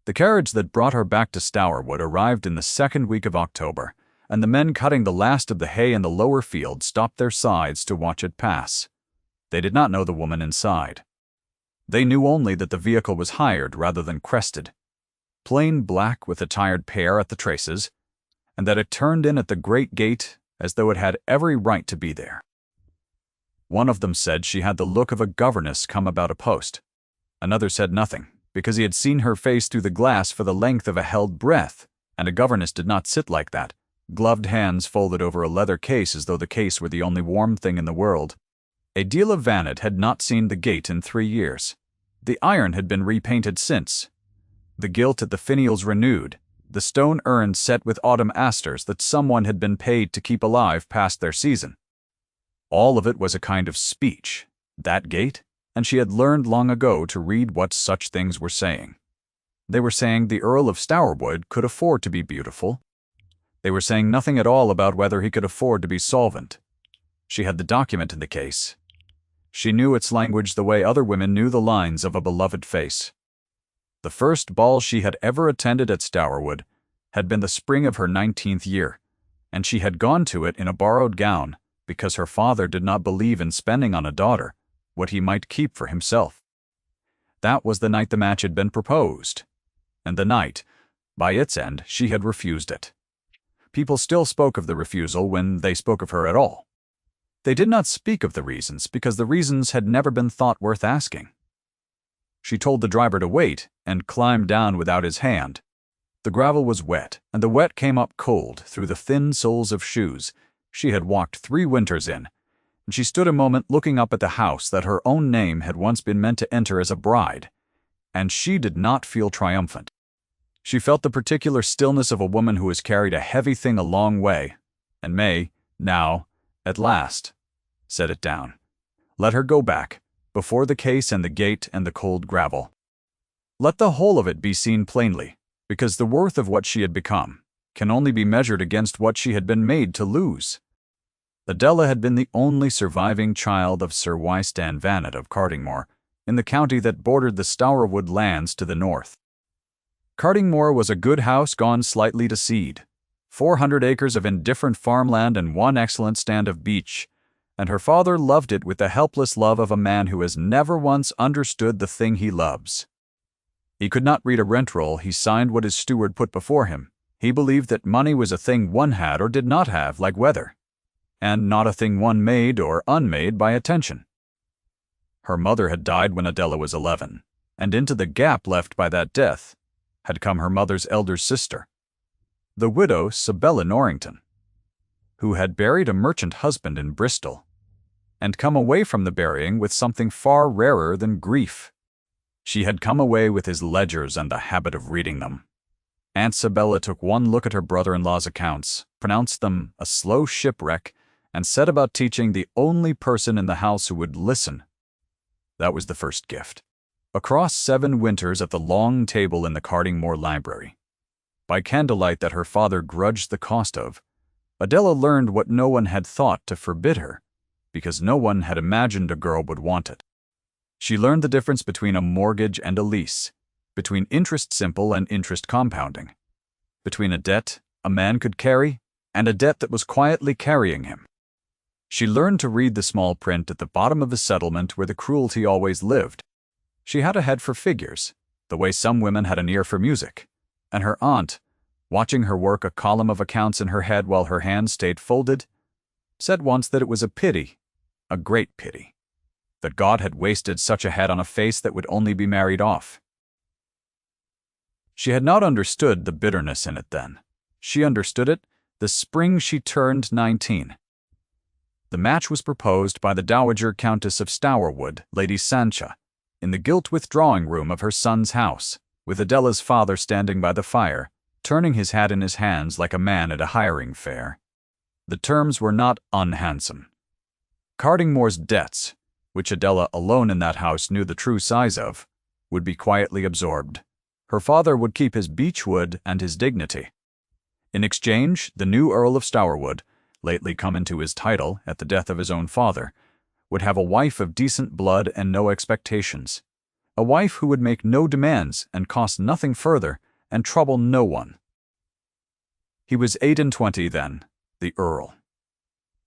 The carriage that brought her back to Stourwood arrived in the second week of October, and the men cutting the last of the hay in the lower field stopped their sides to watch it pass. They did not know the woman inside. They knew only that the vehicle was hired rather than crested, plain black with a tired pair at the traces, and that it turned in at the great gate as though it had every right to be there. One of them said she had the look of a governess come about a post. Another said nothing, because he had seen her face through the glass for the length of a held breath, and a governess did not sit like that, gloved hands folded over a leather case as though the case were the only warm thing in the world. Adela Vannet had not seen the gate in 3 years. The iron had been repainted since, the gilt at the finials renewed, the stone urns set with autumn asters that someone had been paid to keep alive past their season. All of it was a kind of speech, that gate, and she had learned long ago to read what such things were saying. They were saying the Earl of Stourwood could afford to be beautiful. They were saying nothing at all about whether he could afford to be solvent. She had the document in the case. She knew its language the way other women knew the lines of a beloved face. The first ball she had ever attended at Stourwood had been the spring of her 19th year, and she had gone to it in a borrowed gown because her father did not believe in spending on a daughter what he might keep for himself. That was the night the match had been proposed, and the night, by its end, she had refused it. People still spoke of the refusal when they spoke of her at all. They did not speak of the reasons because the reasons had never been thought worth asking. She told the driver to wait and climbed down without his hand. The gravel was wet, and the wet came up cold through the thin soles of shoes she had walked 3 winters in, and she stood a moment looking up at the house that her own name had once been meant to enter as a bride, and she did not feel triumphant. She felt the particular stillness of a woman who has carried a heavy thing a long way, and may, now, at last, set it down. Let her go back, before the case and the gate and the cold gravel. Let the whole of it be seen plainly, because the worth of what she had become can only be measured against what she had been made to lose. Adela had been the only surviving child of Sir Wystan Vannet of Cardingmore, in the county that bordered the Stourwood lands to the north. Cardingmore was a good house gone slightly to seed, 400 acres of indifferent farmland and 1 excellent stand of beech, and her father loved it with the helpless love of a man who has never once understood the thing he loves. He could not read a rent roll. He signed what his steward put before him. He believed that money was a thing one had or did not have, like weather, and not a thing one made or unmade by attention. Her mother had died when Adela was 11, and into the gap left by that death had come her mother's elder sister, the widow Sabella Norrington, who had buried a merchant husband in Bristol, and come away from the burying with something far rarer than grief. She had come away with his ledgers and the habit of reading them. Aunt Sabella took one look at her brother-in-law's accounts, pronounced them a slow shipwreck, and set about teaching the only person in the house who would listen. That was the first gift. Across 7 winters at the long table in the Cardingmore library, by candlelight that her father grudged the cost of, Adela learned what no one had thought to forbid her, because no one had imagined a girl would want it. She learned the difference between a mortgage and a lease, between interest simple and interest compounding, between a debt a man could carry and a debt that was quietly carrying him. She learned to read the small print at the bottom of the settlement where the cruelty always lived. She had a head for figures, the way some women had an ear for music, and her aunt, watching her work a column of accounts in her head while her hands stayed folded, said once that it was a pity, a great pity, that God had wasted such a head on a face that would only be married off. She had not understood the bitterness in it then. She understood it the spring she turned 19. The match was proposed by the Dowager Countess of Stourwood, Lady Sancha, in the gilt withdrawing room of her son's house, with Adela's father standing by the fire, turning his hat in his hands like a man at a hiring fair. The terms were not unhandsome. Cardingmore's debts, which Adela alone in that house knew the true size of, would be quietly absorbed. Her father would keep his beechwood and his dignity. In exchange, the new Earl of Stourwood, lately come into his title at the death of his own father, would have a wife of decent blood and no expectations. a wife who would make no demands and cost nothing further and trouble no one. He was 28 then, the Earl,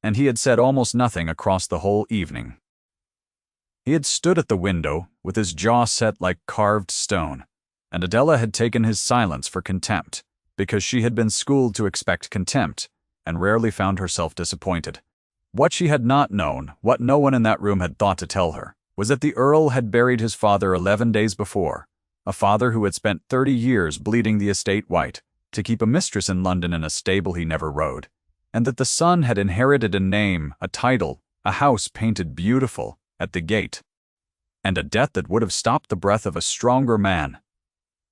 and he had said almost nothing across the whole evening. He had stood at the window with his jaw set like carved stone, and Adela had taken his silence for contempt, because she had been schooled to expect contempt, and rarely found herself disappointed. What she had not known, what no one in that room had thought to tell her, was that the Earl had buried his father 11 days before, a father who had spent 30 years bleeding the estate white to keep a mistress in London in a stable he never rode, and that the son had inherited a name, a title, a house painted beautiful at the gate, and a debt that would have stopped the breath of a stronger man.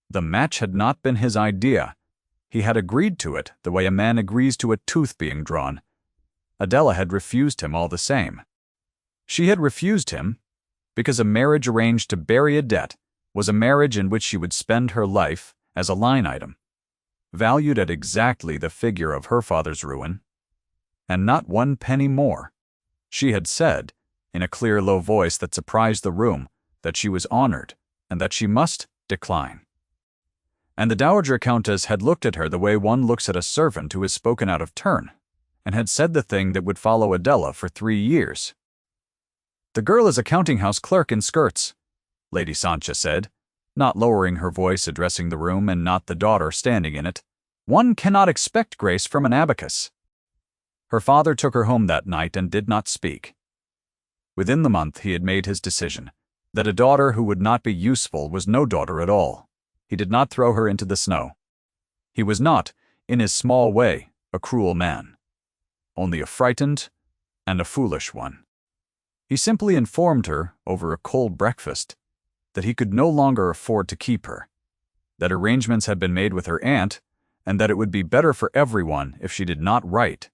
The match had not been his idea. He had agreed to it the way a man agrees to a tooth being drawn. Adela had refused him all the same. She had refused him because a marriage arranged to bury a debt was a marriage in which she would spend her life as a line item, valued at exactly the figure of her father's ruin, and not 1 penny more. She had said, in a clear, low voice that surprised the room, that she was honored and that she must decline. And the Dowager Countess had looked at her the way one looks at a servant who has spoken out of turn, and had said the thing that would follow Adela for 3 years. "The girl is a counting-house clerk in skirts," Lady Sancha said, not lowering her voice, addressing the room and not the daughter standing in it. "One cannot expect grace from an abacus." Her father took her home that night and did not speak. Within the month he had made his decision, that a daughter who would not be useful was no daughter at all. He did not throw her into the snow. He was not, in his small way, a cruel man, only a frightened and a foolish one. He simply informed her, over a cold breakfast, that he could no longer afford to keep her, that arrangements had been made with her aunt, and that it would be better for everyone if she did not write.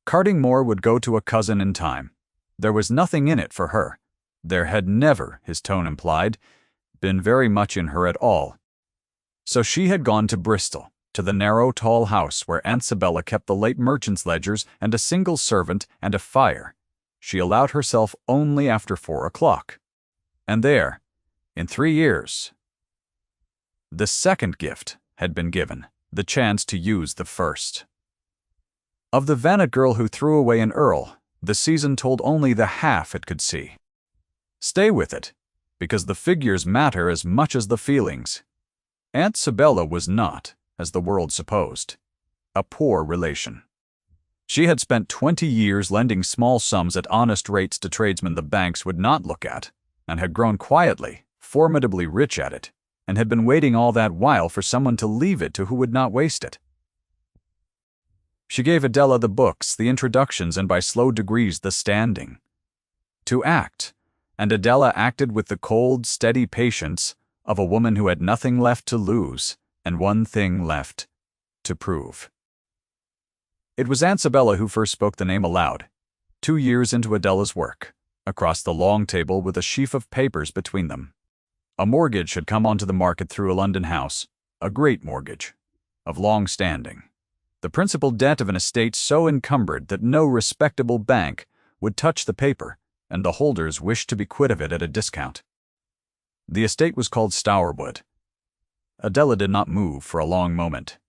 Cardingmore would go to a cousin in time. There was nothing in it for her. There had never, his tone implied, been very much in her at all. So she had gone to Bristol, to the narrow, tall house where Aunt Sabella kept the late merchant's ledgers and a single servant and a fire. She allowed herself only after 4 o'clock. And there, in 3 years, the second gift had been given, the chance to use the first. Of the Vannet girl who threw away an earl, the season told only the half it could see. Stay with it, because the figures matter as much as the feelings. Aunt Sabella was not, as the world supposed, a poor relation. She had spent 20 years lending small sums at honest rates to tradesmen the banks would not look at, and had grown quietly, formidably rich at it, and had been waiting all that while for someone to leave it to who would not waste it. She gave Adela the books, the introductions, and by slow degrees the standing. To act, and Adela acted with the cold, steady patience of a woman who had nothing left to lose and one thing left to prove. It was Aunt Sabella who first spoke the name aloud, 2 years into Adela's work, across the long table with a sheaf of papers between them. A mortgage had come onto the market through a London house, a great mortgage, of long standing. The principal debt of an estate so encumbered that no respectable bank would touch the paper, and the holders wished to be quit of it at a discount. The estate was called Stourwood. Adela did not move for a long moment.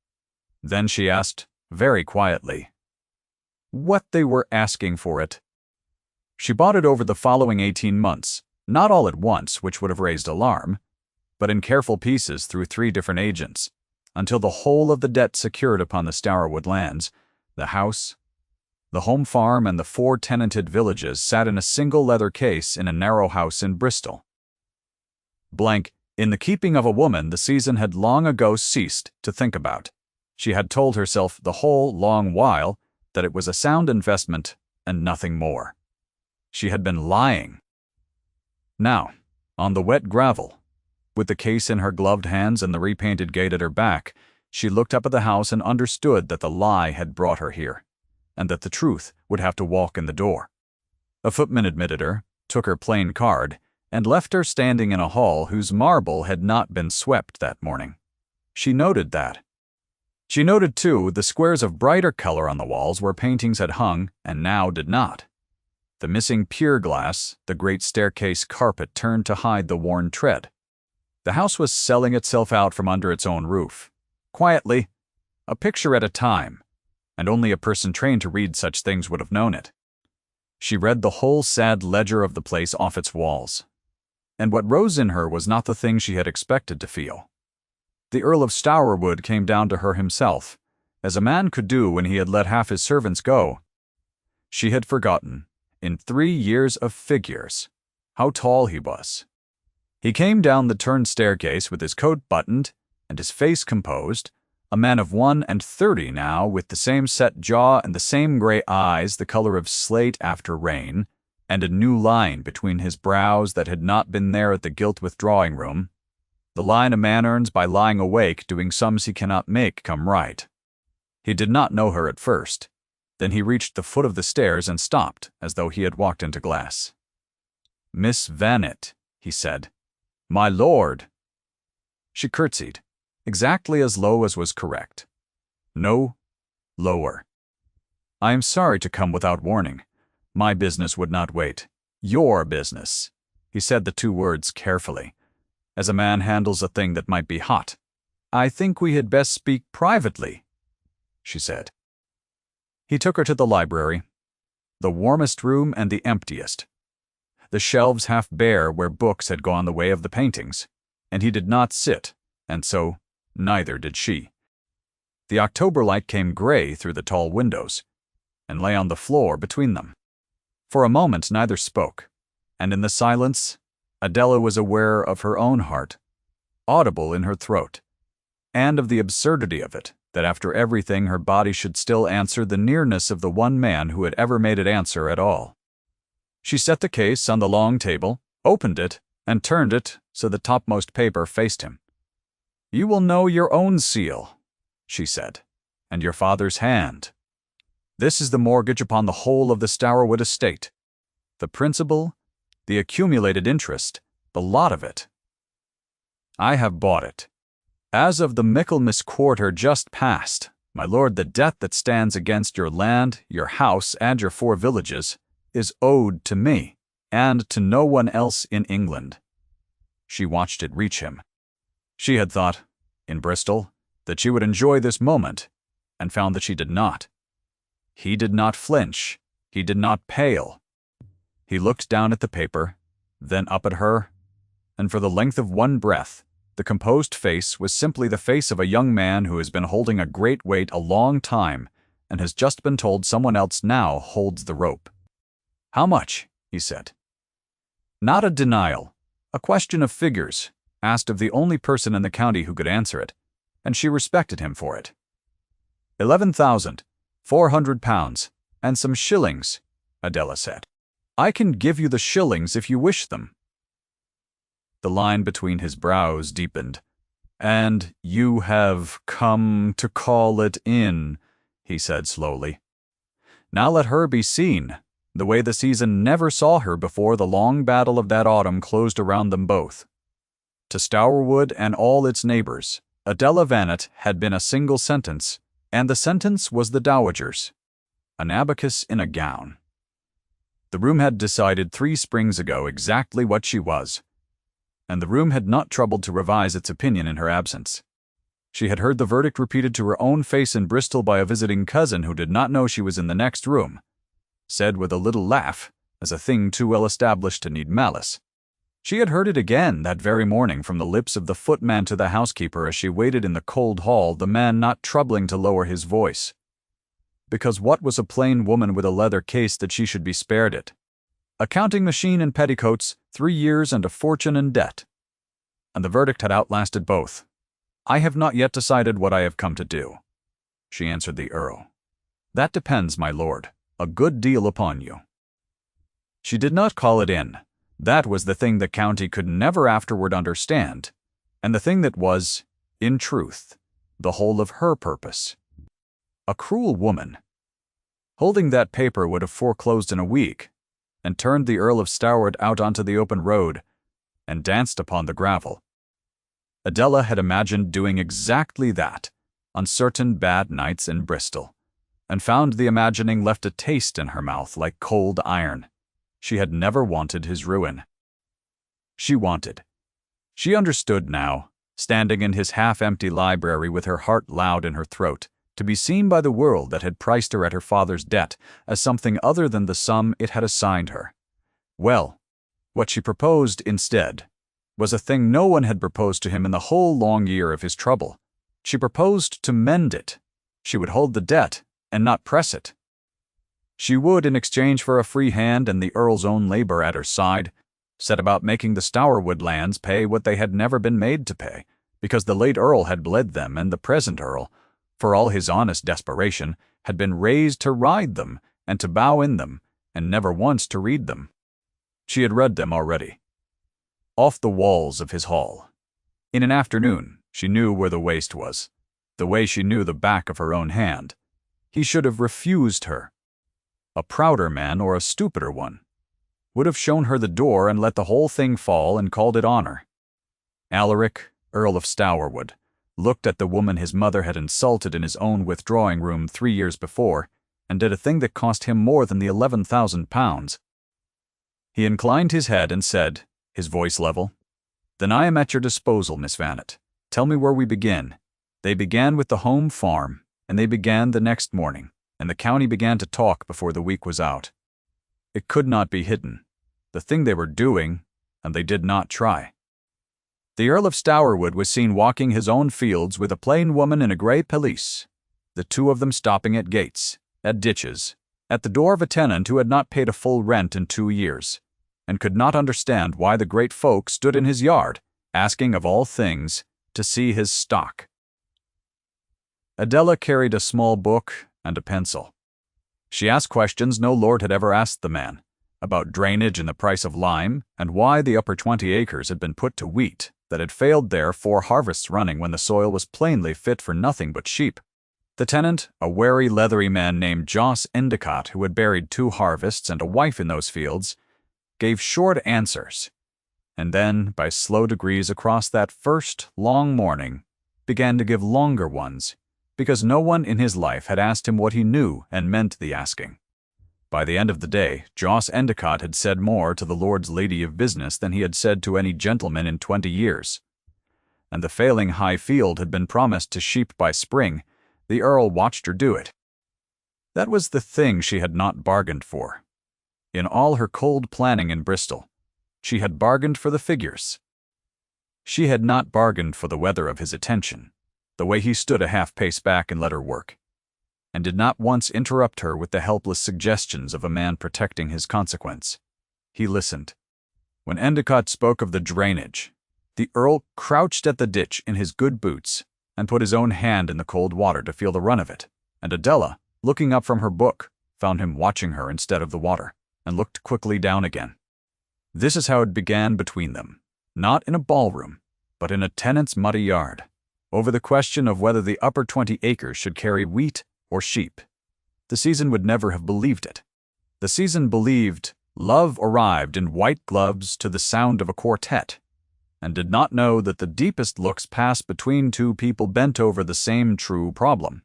Then she asked, very quietly, what they were asking for it. She bought it over the following 18 months, not all at once, which would have raised alarm, but in careful pieces through 3 different agents, until the whole of the debt secured upon the Stourwood lands, the house, the home farm, and the 4 tenanted villages sat in a single leather case in a narrow house in Bristol. In the keeping of a woman the season had long ago ceased to think about. She had told herself the whole long while that it was a sound investment and nothing more. She had been lying. Now, on the wet gravel, with the case in her gloved hands and the repainted gate at her back, she looked up at the house and understood that the lie had brought her here, and that the truth would have to walk in the door. A footman admitted her, took her plain card, and left her standing in a hall whose marble had not been swept that morning. She noted that. She noted, too, the squares of brighter color on the walls where paintings had hung and now did not. The missing pier glass, the great staircase carpet turned to hide the worn tread. The house was selling itself out from under its own roof. Quietly, a picture at a time, and only a person trained to read such things would have known it. She read the whole sad ledger of the place off its walls. And what rose in her was not the thing she had expected to feel. The Earl of Stourwood came down to her himself, as a man could do when he had let half his servants go. She had forgotten, in 3 years of figures, how tall he was. He came down the turned staircase with his coat buttoned and his face composed, a man of 31 now, with the same set jaw and the same gray eyes, the color of slate after rain, and a new line between his brows that had not been there at the gilt withdrawing room, the line a man earns by lying awake doing sums he cannot make come right. He did not know her at first. Then he reached the foot of the stairs and stopped, as though he had walked into glass. "Miss Vannet," he said. "My lord." She curtsied, exactly as low as was correct. No, lower. "I am sorry to come without warning. My business would not wait. Your business." He said the 2 words carefully, as a man handles a thing that might be hot. "I think we had best speak privately," she said. He took her to the library, the warmest room and the emptiest. The shelves half bare where books had gone the way of the paintings, and he did not sit, and so neither did she. The October light came gray through the tall windows, and lay on the floor between them. For a moment neither spoke, and in the silence, Adela was aware of her own heart, audible in her throat, and of the absurdity of it, that after everything her body should still answer the nearness of the one man who had ever made it answer at all. She set the case on the long table, opened it, and turned it so the topmost paper faced him. "You will know your own seal," she said, "and your father's hand. This is the mortgage upon the whole of the Stourwood estate. The principal, the accumulated interest, the lot of it. I have bought it. As of the Michaelmas quarter just past, my lord, the debt that stands against your land, your house, and your 4 villages is owed to me, and to no one else in England." She watched it reach him. She had thought, in Bristol, that she would enjoy this moment, and found that she did not. He did not flinch. He did not pale. He looked down at the paper, then up at her, and for the length of one breath, the composed face was simply the face of a young man who has been holding a great weight a long time and has just been told someone else now holds the rope. "How much?" he said. Not a denial, a question of figures, asked of the only person in the county who could answer it, and she respected him for it. £11,400 and some shillings, Adela said. "I can give you the shillings if you wish them." The line between his brows deepened. "And you have come to call it in," he said slowly. Now let her be seen, the way the season never saw her before the long battle of that autumn closed around them both. To Stourwood and all its neighbors, Adela Vannet had been a single sentence, and the sentence was the dowager's. An abacus in a gown. The room had decided 3 springs ago exactly what she was, and the room had not troubled to revise its opinion in her absence. She had heard the verdict repeated to her own face in Bristol by a visiting cousin who did not know she was in the next room, said with a little laugh, as a thing too well established to need malice. She had heard it again that very morning from the lips of the footman to the housekeeper as she waited in the cold hall, the man not troubling to lower his voice. Because what was a plain woman with a leather case that she should be spared it? A counting machine in petticoats, 3 years and a fortune in debt. And the verdict had outlasted both. "I have not yet decided what I have come to do," she answered the Earl. "That depends, my lord, a good deal upon you." She did not call it in. That was the thing the county could never afterward understand, and the thing that was, in truth, the whole of her purpose. A cruel woman. Holding that paper would have foreclosed in a week, and turned the Earl of Stourwood out onto the open road, and danced upon the gravel. Adela had imagined doing exactly that on certain bad nights in Bristol, and found the imagining left a taste in her mouth like cold iron. She had never wanted his ruin. She understood now, standing in his half-empty library with her heart loud in her throat, to be seen by the world that had priced her at her father's debt as something other than the sum it had assigned her. Well, what she proposed instead was a thing no one had proposed to him in the whole long year of his trouble. She proposed to mend it. She would hold the debt and not press it. She would, in exchange for a free hand and the Earl's own labor at her side, set about making the Stourwood lands pay what they had never been made to pay, because the late Earl had bled them and the present Earl, for all his honest desperation, had been raised to ride them and to bow in them, and never once to read them. She had read them already. Off the walls of his hall. In an afternoon, she knew where the waist was, the way she knew the back of her own hand. He should have refused her. A prouder man or a stupider one would have shown her the door and let the whole thing fall and called it honor. Alaric, Earl of Stourwood, looked at the woman his mother had insulted in his own withdrawing room 3 years before, and did a thing that cost him more than the £11,000. He inclined his head and said, his voice level, "Then I am at your disposal, Miss Vannet. Tell me where we begin." They began with the home farm, and they began the next morning, and the county began to talk before the week was out. It could not be hidden, the thing they were doing, and they did not try. The Earl of Stourwood was seen walking his own fields with a plain woman in a grey pelisse, the two of them stopping at gates, at ditches, at the door of a tenant who had not paid a full rent in 2 years, and could not understand why the great folk stood in his yard, asking of all things to see his stock. Adela carried a small book and a pencil. She asked questions no lord had ever asked the man, about drainage and the price of lime, and why the upper 20 acres had been put to wheat that had failed there 4 harvests running when the soil was plainly fit for nothing but sheep. The tenant, a wary, leathery man named Jos Endicott, who had buried 2 harvests and a wife in those fields, gave short answers, and then, by slow degrees across that first long morning, began to give longer ones, because no one in his life had asked him what he knew and meant the asking. By the end of the day, Jos Endicott had said more to the Lord's lady of business than he had said to any gentleman in 20 years. And the failing high field had been promised to sheep by spring. The Earl watched her do it. That was the thing she had not bargained for. In all her cold planning in Bristol, she had bargained for the figures. She had not bargained for the weather of his attention, the way he stood a half-pace back and let her work, and did not once interrupt her with the helpless suggestions of a man protecting his consequence. He listened. When Endicott spoke of the drainage, the Earl crouched at the ditch in his good boots and put his own hand in the cold water to feel the run of it, and Adela, looking up from her book, found him watching her instead of the water, and looked quickly down again. This is how it began between them, not in a ballroom, but in a tenant's muddy yard, over the question of whether the upper 20 acres should carry wheat or sheep. The season would never have believed it. The season believed love arrived in white gloves to the sound of a quartet, and did not know that the deepest looks pass between 2 people bent over the same true problem,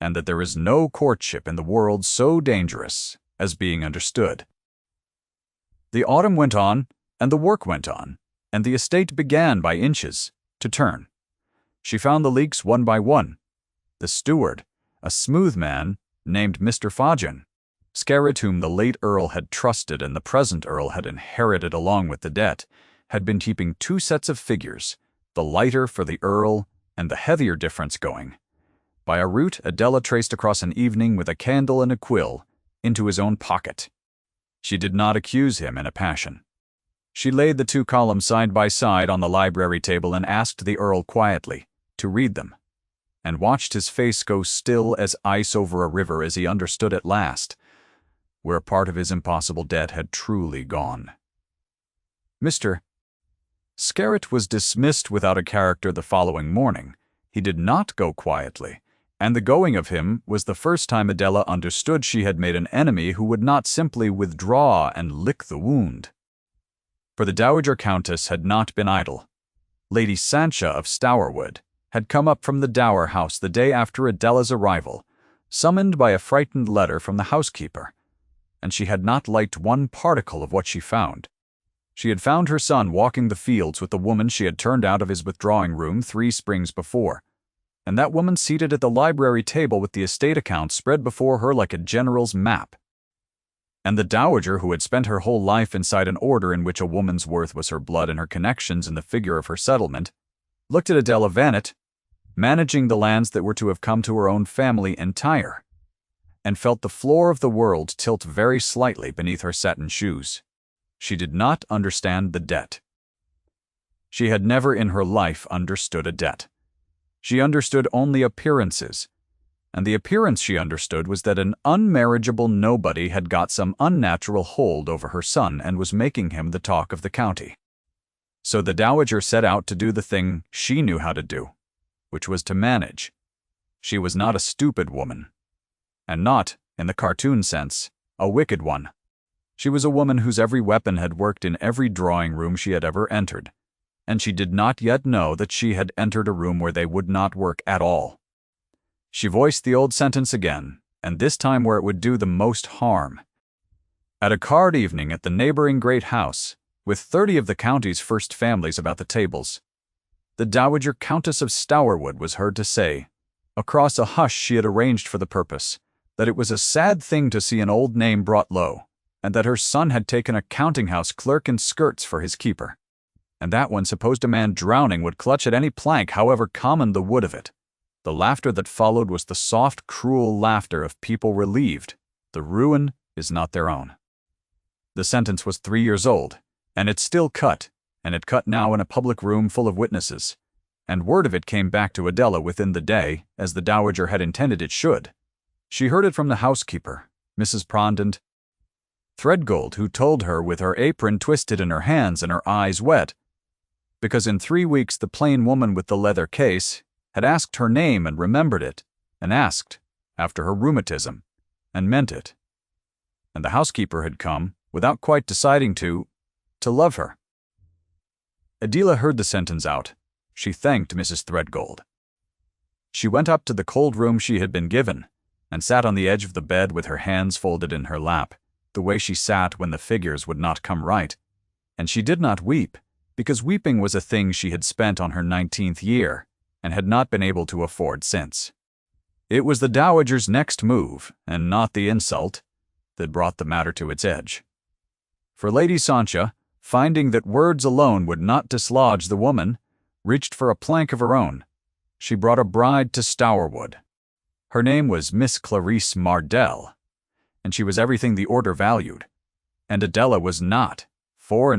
and that there is no courtship in the world so dangerous as being understood. The autumn went on, and the work went on, and the estate began by inches to turn. She found the leaks one by one. The steward, a smooth man named Mr. Fodgen, Skerritt, whom the late Earl had trusted and the present Earl had inherited along with the debt, had been keeping 2 sets of figures, the lighter for the Earl and the heavier difference going, by a route Adela traced across an evening with a candle and a quill, into his own pocket. She did not accuse him in a passion. She laid the 2 columns side by side on the library table and asked the Earl quietly to read them, and watched his face go still as ice over a river as he understood at last where part of his impossible debt had truly gone. Mr. Skerritt was dismissed without a character the following morning. He did not go quietly, and the going of him was the first time Adela understood she had made an enemy who would not simply withdraw and lick the wound. For the Dowager Countess had not been idle. Lady Sancha of Stourwood had come up from the Dower House the day after Adela's arrival, summoned by a frightened letter from the housekeeper. and she had not liked one particle of what she found. She had found her son walking the fields with the woman she had turned out of his withdrawing room 3 springs before, and that woman seated at the library table with the estate accounts spread before her like a general's map. And the dowager who had spent her whole life inside an order in which a woman's worth was her blood and her connections in the figure of her settlement, looked at Adela Vannet, managing the lands that were to have come to her own family entire, and felt the floor of the world tilt very slightly beneath her satin shoes. She did not understand the debt. She had never in her life understood a debt. She understood only appearances, and the appearance she understood was that an unmarriageable nobody had got some unnatural hold over her son and was making him the talk of the county. So the dowager set out to do the thing she knew how to do, which was to manage. She was not a stupid woman, and not, in the cartoon sense, a wicked one. She was a woman whose every weapon had worked in every drawing room she had ever entered, and she did not yet know that she had entered a room where they would not work at all. She voiced the old sentence again, and this time where it would do the most harm. At a card evening at the neighboring great house, with 30 of the county's first families about the tables, the Dowager Countess of Stourwood was heard to say, across a hush she had arranged for the purpose, that it was a sad thing to see an old name brought low, and that her son had taken a counting-house clerk in skirts for his keeper, and that when supposed a man drowning would clutch at any plank however common the wood of it. The laughter that followed was the soft, cruel laughter of people relieved. The ruin is not their own. The sentence was 3 years old, and it still cut, and it cut now in a public room full of witnesses, and word of it came back to Adela within the day, as the dowager had intended it should. She heard it from the housekeeper, Mrs. Prondant Threadgold, who told her with her apron twisted in her hands and her eyes wet, because in 3 weeks the plain woman with the leather case had asked her name and remembered it, and asked after her rheumatism, and meant it. And the housekeeper had come, without quite deciding to love her. Adela heard the sentence out. She thanked Mrs. Threadgold. She went up to the cold room she had been given, and sat on the edge of the bed with her hands folded in her lap, the way she sat when the figures would not come right. And she did not weep, because weeping was a thing she had spent on her 19th year, and had not been able to afford since. It was the dowager's next move, and not the insult, that brought the matter to its edge. For Lady Sancha, finding that words alone would not dislodge the woman, reached for a plank of her own. She brought a bride to Stourwood. Her name was Miss Clarice Mardell, and she was everything the order valued. And Adela was not, 24,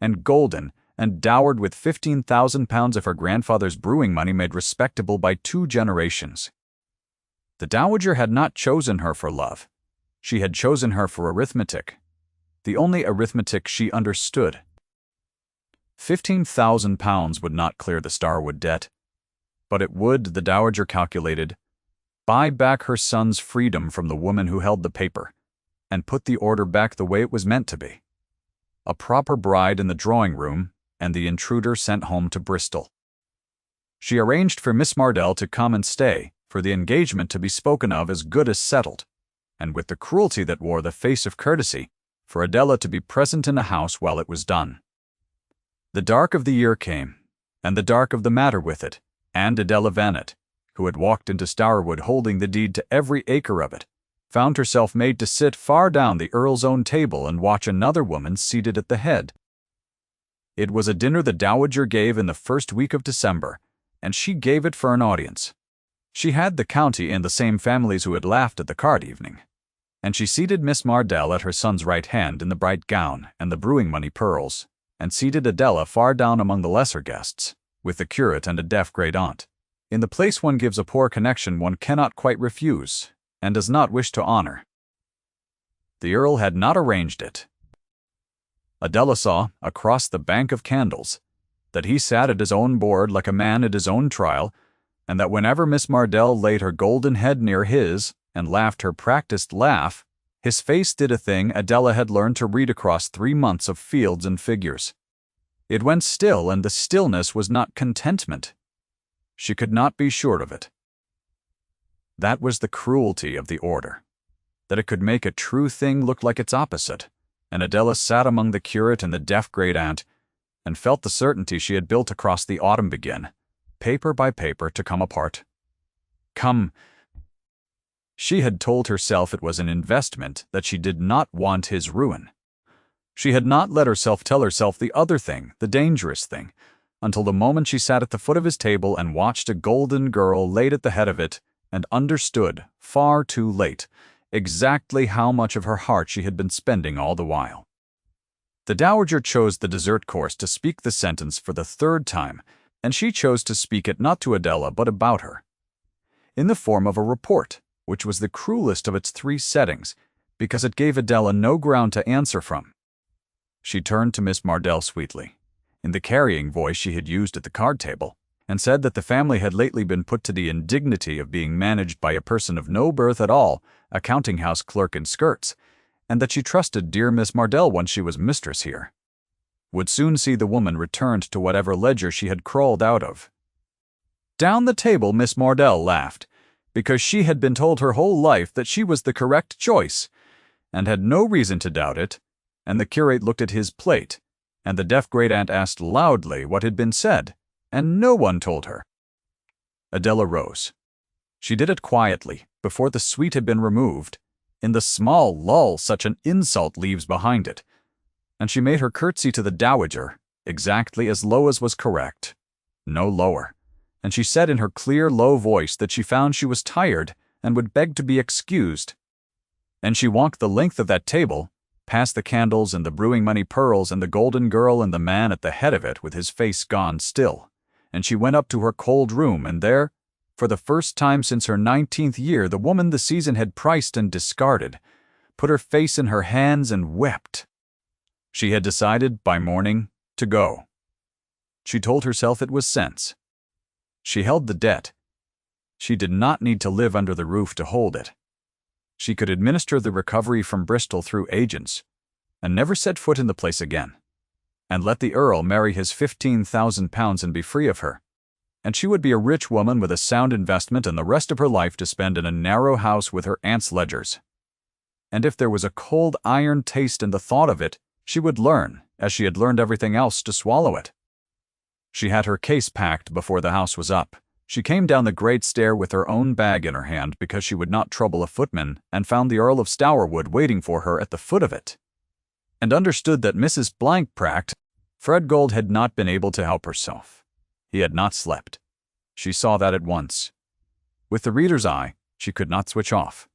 and golden, and dowered with £15,000 of her grandfather's brewing money made respectable by 2 generations. The dowager had not chosen her for love. She had chosen her for arithmetic, the only arithmetic she understood. £15,000 would not clear the Starwood debt, but it would, the dowager calculated, buy back her son's freedom from the woman who held the paper, and put the order back the way it was meant to be. A proper bride in the drawing room, and the intruder sent home to Bristol. She arranged for Miss Mardell to come and stay, for the engagement to be spoken of as good as settled, and with the cruelty that wore the face of courtesy, for Adela to be present in the house while it was done. The dark of the year came, and the dark of the matter with it, and Adela Vannet, who had walked into Stourwood holding the deed to every acre of it, found herself made to sit far down the Earl's own table and watch another woman seated at the head. It was a dinner the dowager gave in the first week of December, and she gave it for an audience. She had the county and the same families who had laughed at the card evening, and she seated Miss Mardell at her son's right hand in the bright gown and the brewing money pearls, and seated Adela far down among the lesser guests, with the curate and a deaf great-aunt, in the place one gives a poor connection one cannot quite refuse, and does not wish to honor. The Earl had not arranged it. Adela saw, across the bank of candles, that he sat at his own board like a man at his own trial, and that whenever Miss Mardell laid her golden head near his, and laughed her practiced laugh, his face did a thing Adela had learned to read across 3 months of fields and figures. It went still, and the stillness was not contentment. She could not be sure of it. That was the cruelty of the order. that it could make a true thing look like its opposite, and Adela sat among the curate and the deaf great-aunt, and felt the certainty she had built across the autumn begin, paper by paper, to come apart. Come. She had told herself it was an investment, that she did not want his ruin. She had not let herself tell herself the other thing, the dangerous thing, until the moment she sat at the foot of his table and watched a golden girl laid at the head of it, and understood, far too late, exactly how much of her heart she had been spending all the while. The dowager chose the dessert course to speak the sentence for the third time, and she chose to speak it not to Adela but about her, in the form of a report, which was the cruelest of its three settings, because it gave Adela no ground to answer from. She turned to Miss Mardell sweetly, in the carrying voice she had used at the card table, and said that the family had lately been put to the indignity of being managed by a person of no birth at all, a counting-house clerk in skirts, and that she trusted dear Miss Mardell, once she was mistress here, would soon see the woman returned to whatever ledger she had crawled out of. Down the table Miss Mardell laughed, because she had been told her whole life that she was the correct choice, and had no reason to doubt it, and the curate looked at his plate, and the deaf great-aunt asked loudly what had been said, and no one told her. Adela rose. She did it quietly, before the sweet had been removed, in the small lull such an insult leaves behind it, and she made her curtsy to the dowager, exactly as low as was correct, no lower, and she said in her clear, low voice that she found she was tired and would beg to be excused. And she walked the length of that table, past the candles and the brewing money pearls and the golden girl and the man at the head of it with his face gone still, and she went up to her cold room, and there, for the first time since her 19th year, the woman the season had priced and discarded, put her face in her hands and wept. She had decided, by morning, to go. She told herself it was sense. She held the debt. She did not need to live under the roof to hold it. She could administer the recovery from Bristol through agents, and never set foot in the place again, and let the Earl marry his £15,000 and be free of her, and she would be a rich woman with a sound investment and the rest of her life to spend in a narrow house with her aunt's ledgers. And if there was a cold iron taste in the thought of it, she would learn, as she had learned everything else, to swallow it. She had her case packed before the house was up. She came down the great stair with her own bag in her hand because she would not trouble a footman, and found the Earl of Stourwood waiting for her at the foot of it, and understood that Mrs. Blankpracht, Fredgold, had not been able to help herself. He had not slept. She saw that at once. With the reader's eye, she could not switch off.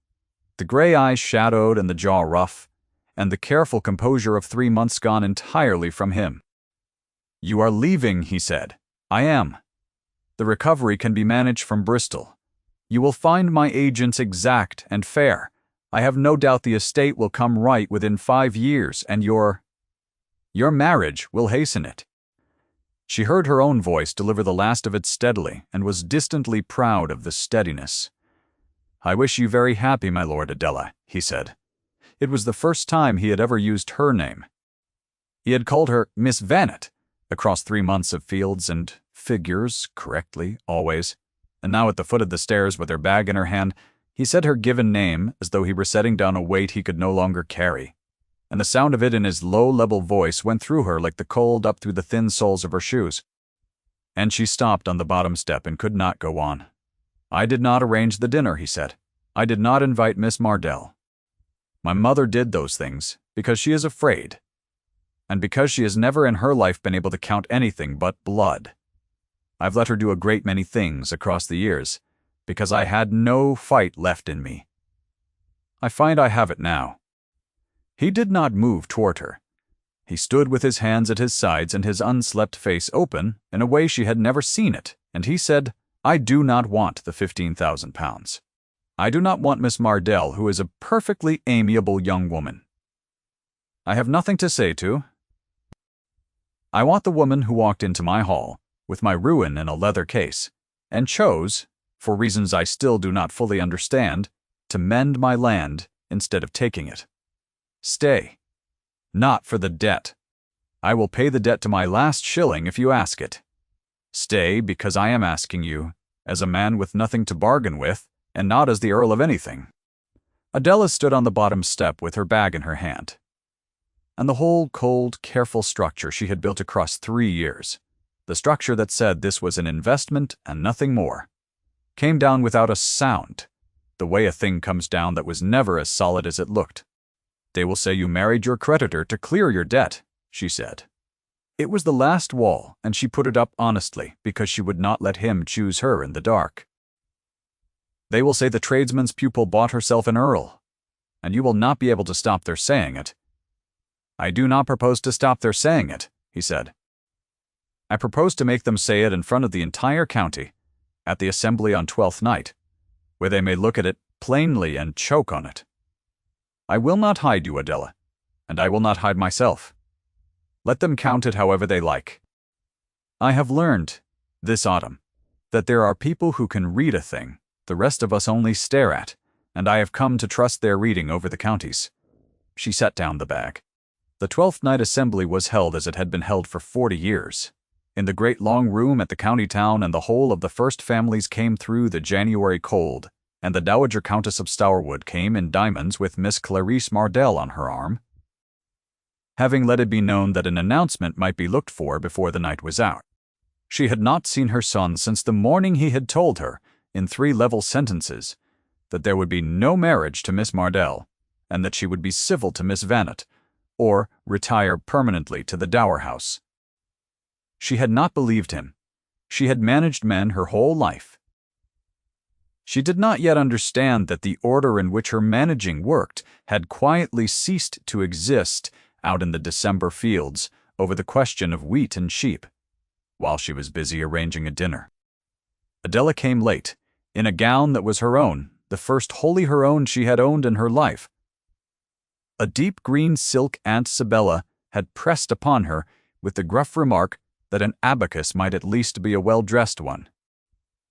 The gray eyes shadowed and the jaw rough, and the careful composure of 3 months gone entirely from him. "You are leaving," he said. "I am. The recovery can be managed from Bristol. You will find my agents exact and fair. I have no doubt the estate will come right within 5 years, and your marriage will hasten it." She heard her own voice deliver the last of it steadily, and was distantly proud of the steadiness. "I wish you very happy, my Lord Adela," he said. It was the first time he had ever used her name. He had called her Miss Vannet across 3 months of fields and figures, correctly, always, and now at the foot of the stairs with her bag in her hand, he said her given name as though he were setting down a weight he could no longer carry, and the sound of it in his low, level voice went through her like the cold up through the thin soles of her shoes. And she stopped on the bottom step and could not go on. "I did not arrange the dinner," he said. "I did not invite Miss Mardell. My mother did those things because she is afraid, and because she has never in her life been able to count anything but blood. I've let her do a great many things across the years, because I had no fight left in me. I find I have it now." He did not move toward her. He stood with his hands at his sides and his unslept face open in a way she had never seen it, and he said, "I do not want the £15,000. I do not want Miss Mardell, who is a perfectly amiable young woman. I have nothing to say to. I want the woman who walked into my hall, with my ruin in a leather case, and chose, for reasons I still do not fully understand, to mend my land instead of taking it. Stay. Not for the debt. I will pay the debt to my last shilling if you ask it. Stay because I am asking you, as a man with nothing to bargain with, and not as the Earl of anything. Adela stood on the bottom step with her bag in her hand. And the whole cold, careful structure she had built across 3 years, the structure that said this was an investment and nothing more, came down without a sound, the way a thing comes down that was never as solid as it looked. "They will say you married your creditor to clear your debt," she said. It was the last wall, and she put it up honestly because she would not let him choose her in the dark. "They will say the tradesman's pupil bought herself an earl, and you will not be able to stop their saying it." "I do not propose to stop their saying it," he said. "I propose to make them say it in front of the entire county, at the assembly on 12th night, where they may look at it plainly and choke on it. I will not hide you, Adela, and I will not hide myself. Let them count it however they like. I have learned, this autumn, that there are people who can read a thing the rest of us only stare at, and I have come to trust their reading over the counties." She set down the bag. The 12th night assembly was held as it had been held for 40 years, in the great long room at the county town, and the whole of the first families came through the January cold, and the Dowager Countess of Stourwood came in diamonds with Miss Clarice Mardell on her arm, having let it be known that an announcement might be looked for before the night was out. She had not seen her son since the morning he had told her, in 3 level sentences, that there would be no marriage to Miss Mardell, and that she would be civil to Miss Vannet, or retire permanently to the dower house. She had not believed him. She had managed men her whole life. She did not yet understand that the order in which her managing worked had quietly ceased to exist out in the December fields over the question of wheat and sheep, while she was busy arranging a dinner. Adela came late, in a gown that was her own, the first wholly her own she had owned in her life. A deep green silk Aunt Sabella had pressed upon her with the gruff remark that an abacus might at least be a well-dressed one.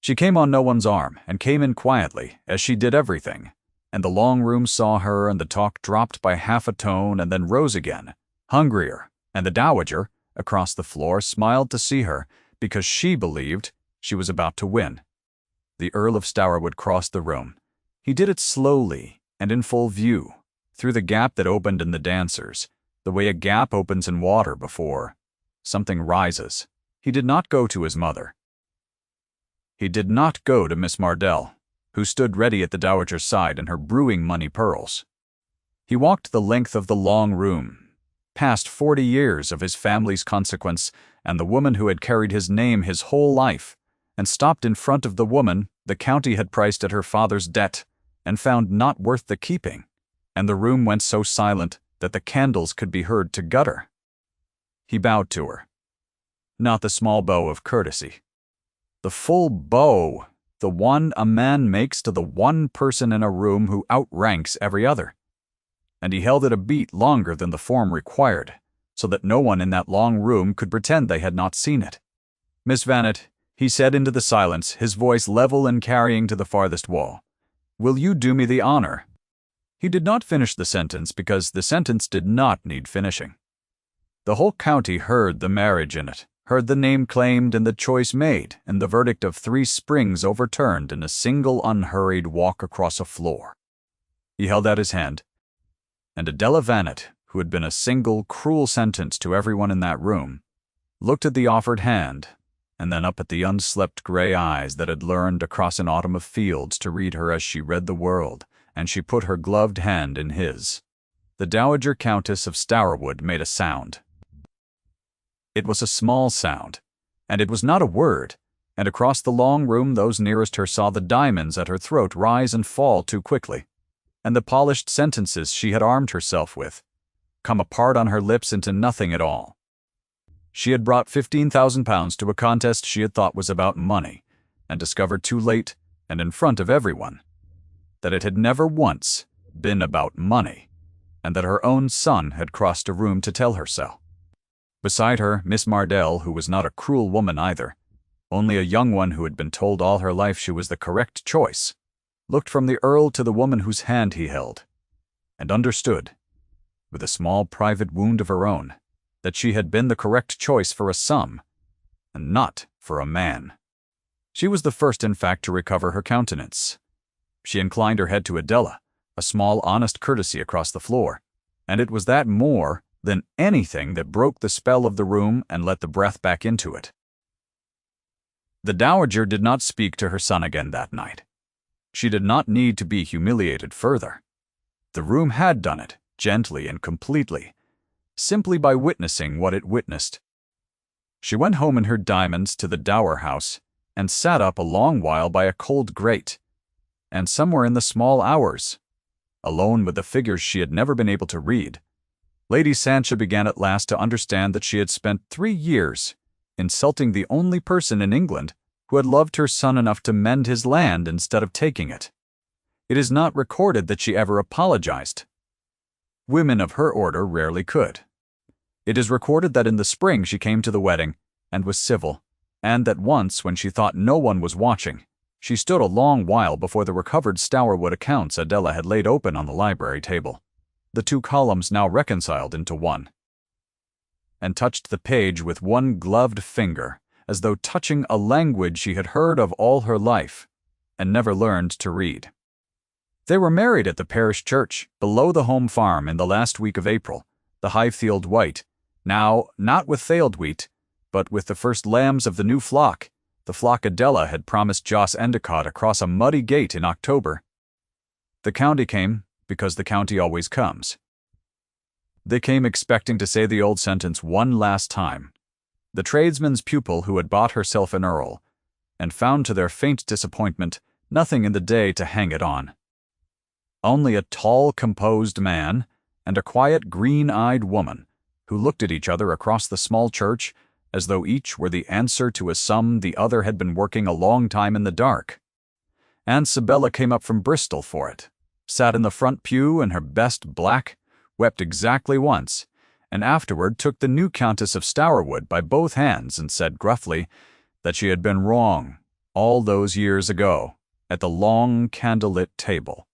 She came on no one's arm, and came in quietly, as she did everything, and the long room saw her, and the talk dropped by half a tone and then rose again, hungrier, and the dowager, across the floor, smiled to see her, because she believed she was about to win. The Earl of Stourwood crossed the room. He did it slowly and in full view, through the gap that opened in the dancers, the way a gap opens in water before something rises. He did not go to his mother. He did not go to Miss Mardell, who stood ready at the dowager's side in her brewing money pearls. He walked the length of the long room, past 40 years of his family's consequence and the woman who had carried his name his whole life, and stopped in front of the woman the county had priced at her father's debt and found not worth the keeping, and the room went so silent that the candles could be heard to gutter. He bowed to her. Not the small bow of courtesy. The full bow, the one a man makes to the one person in a room who outranks every other. And he held it a beat longer than the form required, so that no one in that long room could pretend they had not seen it. "Miss Vannet," he said into the silence, his voice level and carrying to the farthest wall, "will you do me the honor?" He did not finish the sentence because the sentence did not need finishing. The whole county heard the marriage in it, heard the name claimed and the choice made, and the verdict of 3 springs overturned in a single unhurried walk across a floor. He held out his hand, and Adela Vannet, who had been a single, cruel sentence to everyone in that room, looked at the offered hand, and then up at the unslept gray eyes that had learned across an autumn of fields to read her as she read the world, and she put her gloved hand in his. The Dowager Countess of Stourwood made a sound. It was a small sound, and it was not a word, and across the long room those nearest her saw the diamonds at her throat rise and fall too quickly, and the polished sentences she had armed herself with come apart on her lips into nothing at all. She had brought £15,000 to a contest she had thought was about money, and discovered too late, and in front of everyone, that it had never once been about money, and that her own son had crossed a room to tell her so. Beside her, Miss Mardell, who was not a cruel woman either, only a young one who had been told all her life she was the correct choice, looked from the Earl to the woman whose hand he held, and understood, with a small private wound of her own, that she had been the correct choice for a sum, and not for a man. She was the first, in fact, to recover her countenance. She inclined her head to Adela, a small honest courtesy across the floor, and it was that more than anything that broke the spell of the room and let the breath back into it. The dowager did not speak to her son again that night. She did not need to be humiliated further. The room had done it, gently and completely, simply by witnessing what it witnessed. She went home in her diamonds to the dower house and sat up a long while by a cold grate, and somewhere in the small hours, alone with the figures she had never been able to read, Lady Sancha began at last to understand that she had spent 3 years insulting the only person in England who had loved her son enough to mend his land instead of taking it. It is not recorded that she ever apologized. Women of her order rarely could. It is recorded that in the spring she came to the wedding and was civil, and that once, when she thought no one was watching, she stood a long while before the recovered Stourwood accounts Adela had laid open on the library table, the 2 columns now reconciled into one, and touched the page with one gloved finger, as though touching a language she had heard of all her life and never learned to read. They were married at the parish church, below the home farm, in the last week of April, the Highfield White, now not with failed wheat, but with the first lambs of the new flock, the flock Adela had promised Jos Endicott across a muddy gate in October. The county came, because the county always comes. They came expecting to say the old sentence one last time. The tradesman's pupil who had bought herself an earl, and found to their faint disappointment nothing in the day to hang it on. Only a tall, composed man and a quiet, green-eyed woman who looked at each other across the small church as though each were the answer to a sum the other had been working a long time in the dark. Aunt Sibella came up from Bristol for it, sat in the front pew in her best black, wept exactly once, and afterward took the new Countess of Stourwood by both hands and said gruffly that she had been wrong all those years ago at the long candlelit table.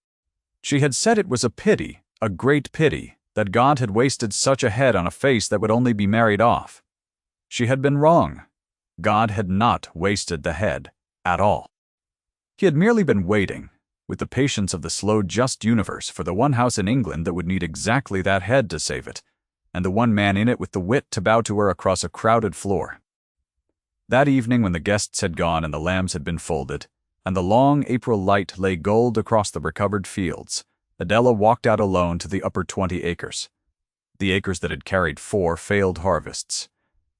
She had said it was a pity, a great pity, that God had wasted such a head on a face that would only be married off. She had been wrong. God had not wasted the head at all. He had merely been waiting, with the patience of the slow, just universe, for the one house in England that would need exactly that head to save it, and the one man in it with the wit to bow to her across a crowded floor. That evening, when the guests had gone and the lambs had been folded, and the long April light lay gold across the recovered fields, Adela walked out alone to the upper 20 acres, the acres that had carried 4 failed harvests,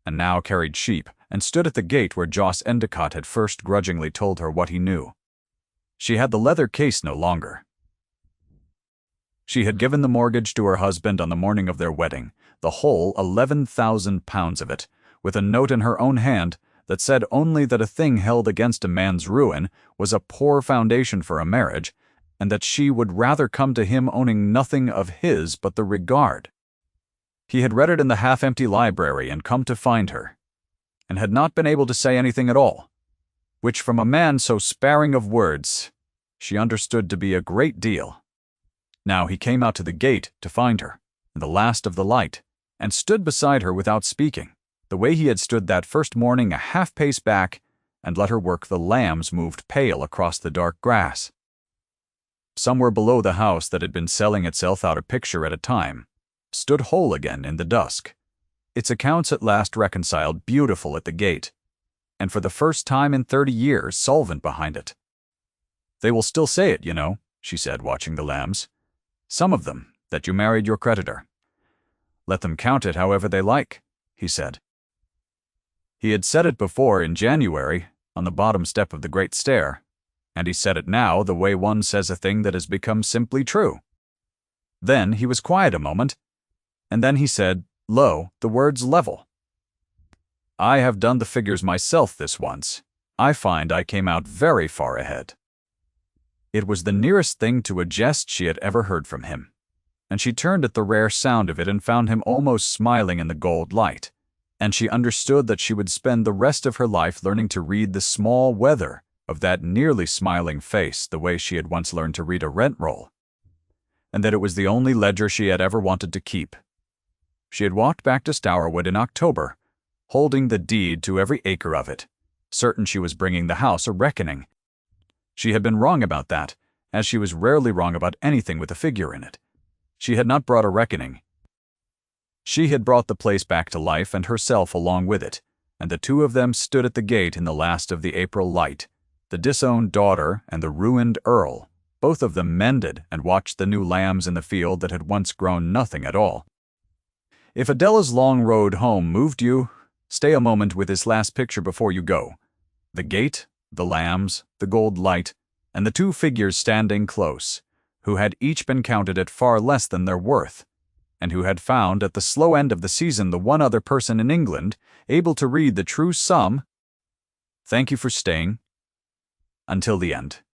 and now carried sheep, and stood at the gate where Jos Endicott had first grudgingly told her what he knew. She had the leather case no longer. She had given the mortgage to her husband on the morning of their wedding, the whole £11,000 of it, with a note in her own hand that said only that a thing held against a man's ruin was a poor foundation for a marriage, and that she would rather come to him owning nothing of his but the regard. He had read it in the half-empty library and come to find her, and had not been able to say anything at all, which from a man so sparing of words she understood to be a great deal. Now he came out to the gate to find her, in the last of the light, and stood beside her without speaking, the way he had stood that first morning, a half-pace back, and let her work the lambs moved pale across the dark grass. Somewhere below the house that had been selling itself out a picture at a time stood whole again in the dusk, its accounts at last reconciled, beautiful at the gate, and for the first time in 30 years solvent behind it. "They will still say it, you know," she said, watching the lambs. "Some of them, that you married your creditor." "Let them count it however they like," he said. He had said it before in January, on the bottom step of the great stair, and he said it now the way one says a thing that has become simply true. Then he was quiet a moment, and then he said, low, the words level. "I have done the figures myself this once. I find I came out very far ahead." It was the nearest thing to a jest she had ever heard from him, and she turned at the rare sound of it and found him almost smiling in the gold light, and she understood that she would spend the rest of her life learning to read the small weather of that nearly smiling face the way she had once learned to read a rent roll, and that it was the only ledger she had ever wanted to keep. She had walked back to Stourwood in October, holding the deed to every acre of it, certain she was bringing the house a reckoning. She had been wrong about that, as she was rarely wrong about anything with a figure in it. She had not brought a reckoning. She had brought the place back to life and herself along with it, and the two of them stood at the gate in the last of the April light, the disowned daughter and the ruined earl, both of them mended, and watched the new lambs in the field that had once grown nothing at all. If Adela's long road home moved you, stay a moment with this last picture before you go. The gate, the lambs, the gold light, and the two figures standing close, who had each been counted at far less than their worth, and who had found at the slow end of the season the one other person in England able to read the true sum. Thank you for staying until the end.